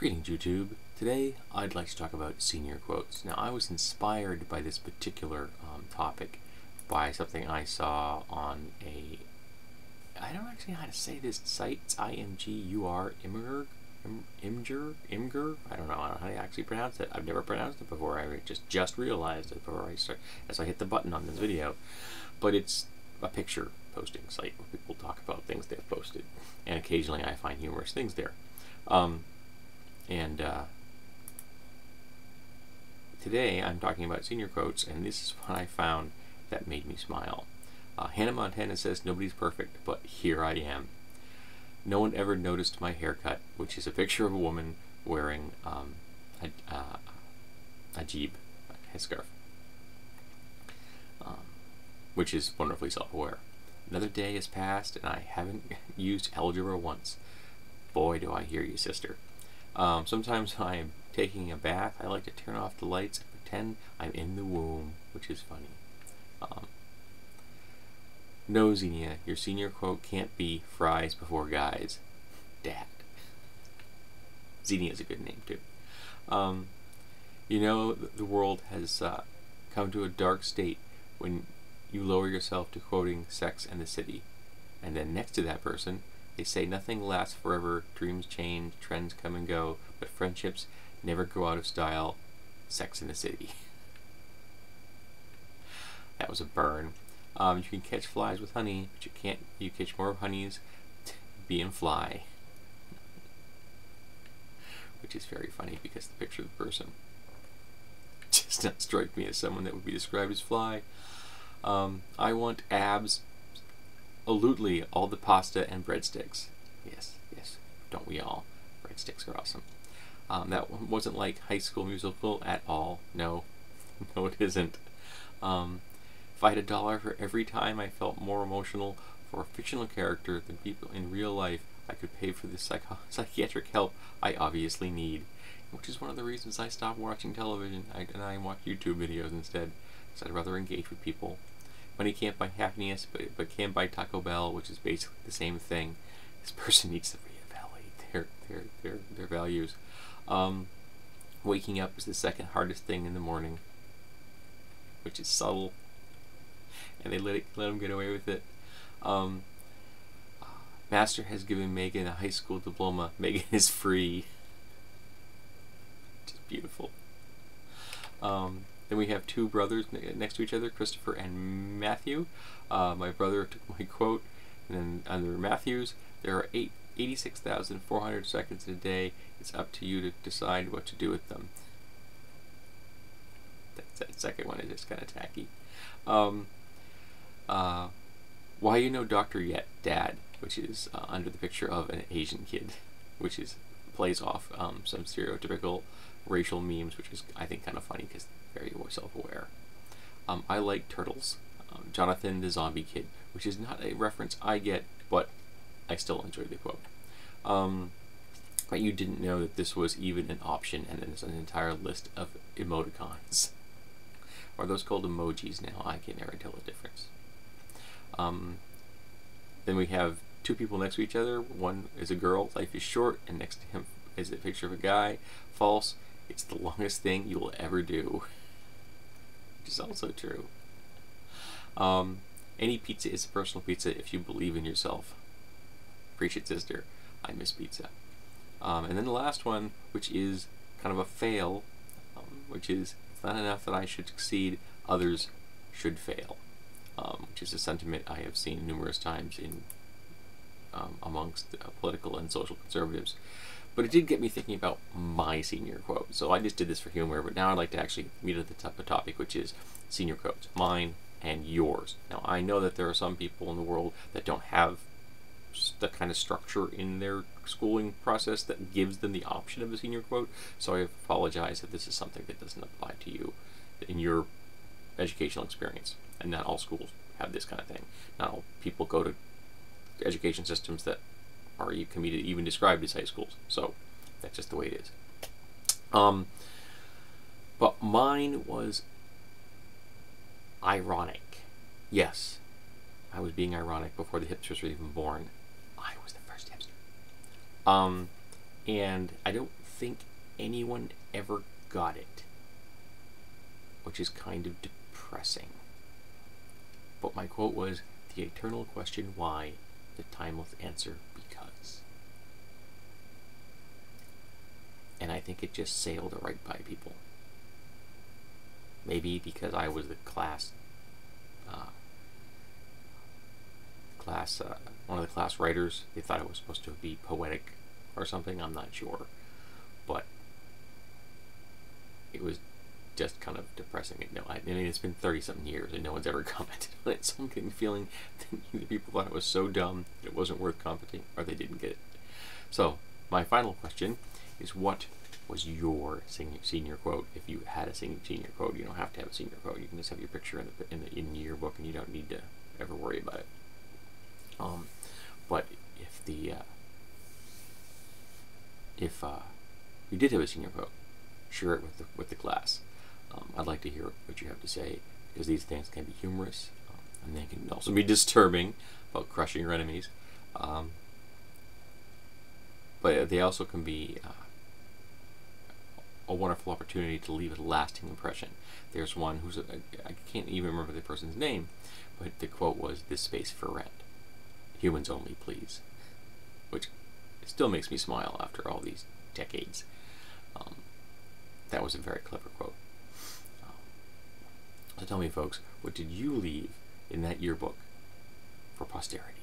Greetings, YouTube. Today I'd like to talk about senior quotes. Now, I was inspired by this particular topic by something I saw on I don't actually know how to say this site. It's IMGUR, Imgur. I don't know how to actually pronounce it. I've never pronounced it before. I just realized it before as I hit the button on this video. But it's a picture posting site where people talk about things they've posted, and occasionally I find humorous things there. Today I'm talking about senior quotes, and this is what I found that made me smile. Hannah Montana says, "Nobody's perfect, but here I am. No one ever noticed my haircut," which is a picture of a woman wearing a jeeb, a headscarf, which is wonderfully self-aware. Another day has passed, and I haven't used algebra once. Boy, do I hear you, sister. Sometimes when I'm taking a bath, I like to turn off the lights and pretend I'm in the womb, which is funny. No, Xenia, your senior quote can't be fries before guys. Dad. Xenia is a good name, too. You know, the world has come to a dark state when you lower yourself to quoting Sex and the City. And then next to that person, they say nothing lasts forever, dreams change, trends come and go, but friendships never go out of style. Sex in the City. That was a burn. You can catch flies with honey, but you catch more honeys being fly. Which is very funny because the picture of the person does not strike me as someone that would be described as fly. I want abs. Absolutely, all the pasta and breadsticks. Yes, don't we all? Breadsticks are awesome. That wasn't like High School Musical at all. No, no it isn't. If I had $1 for every time I felt more emotional for a fictional character than people in real life, I could pay for the psychiatric help I obviously need. Which is one of the reasons I stopped watching television and I watch YouTube videos instead, because I'd rather engage with people. Money can't buy happiness, but can buy Taco Bell, which is basically the same thing. This person needs to reevaluate their values. Waking up is the second hardest thing in the morning, which is subtle, and they let them get away with it. Master has given Megan a high school diploma. Megan is free. Just beautiful. Then we have two brothers next to each other, Christopher and Matthew. My brother took my quote, and then under Matthew's, there are 86,400 seconds in a day. It's up to you to decide what to do with them. That second one is just kind of tacky. Why you know doctor yet, Dad? Which is under the picture of an Asian kid, which plays off some stereotypical racial memes, which is, I think, kind of funny because very self-aware. I like turtles. Jonathan the Zombie Kid, which is not a reference I get, but I still enjoy the quote. But you didn't know that this was even an option, and then there's an entire list of emoticons. Are those called emojis now? I can never tell the difference. Then we have two people next to each other. One is a girl, life is short, and next to him is a picture of a guy. False, it's the longest thing you will ever do. Which is also true. Any pizza is a personal pizza if you believe in yourself. Preach it, sister. I miss pizza. And then the last one, which is kind of a fail, which is, it's not enough that I should succeed, others should fail. Which is a sentiment I have seen numerous times in amongst political and social conservatives. But it did get me thinking about my senior quote. So I just did this for humor, but now I'd like to actually meet at the topic, which is senior quotes, mine and yours. Now, I know that there are some people in the world that don't have the kind of structure in their schooling process that gives them the option of a senior quote, so I apologize if this is something that doesn't apply to you in your educational experience. And not all schools have this kind of thing. Not all people go to education systems that are even described as high schools. So that's just the way it is. But mine was ironic. Yes, I was being ironic before the hipsters were even born. I was the first hipster. And I don't think anyone ever got it, which is kind of depressing. But my quote was, "The eternal question why, the timeless answer because." And I think it just sailed right by people. Maybe because I was the one of the class writers, they thought it was supposed to be poetic or something, I'm not sure. But it was just kind of depressing. I mean, it's been 30-something years and no one's ever commented on it, so I'm getting the feeling that people thought it was so dumb that it wasn't worth commenting, or they didn't get it. So, my final question is, what was your senior quote? If you had a senior quote, you don't have to have a senior quote. You can just have your picture in the yearbook, and you don't need to ever worry about it. But if you did have a senior quote, share it with the class. I'd like to hear what you have to say, because these things can be humorous, and they can also be disturbing about crushing your enemies. But they also can be a wonderful opportunity to leave a lasting impression. There's one who's I can't even remember the person's name, but the quote was, "This space for rent. Humans only, please," which still makes me smile after all these decades. That was a very clever quote. So tell me, folks, what did you leave in that yearbook for posterity?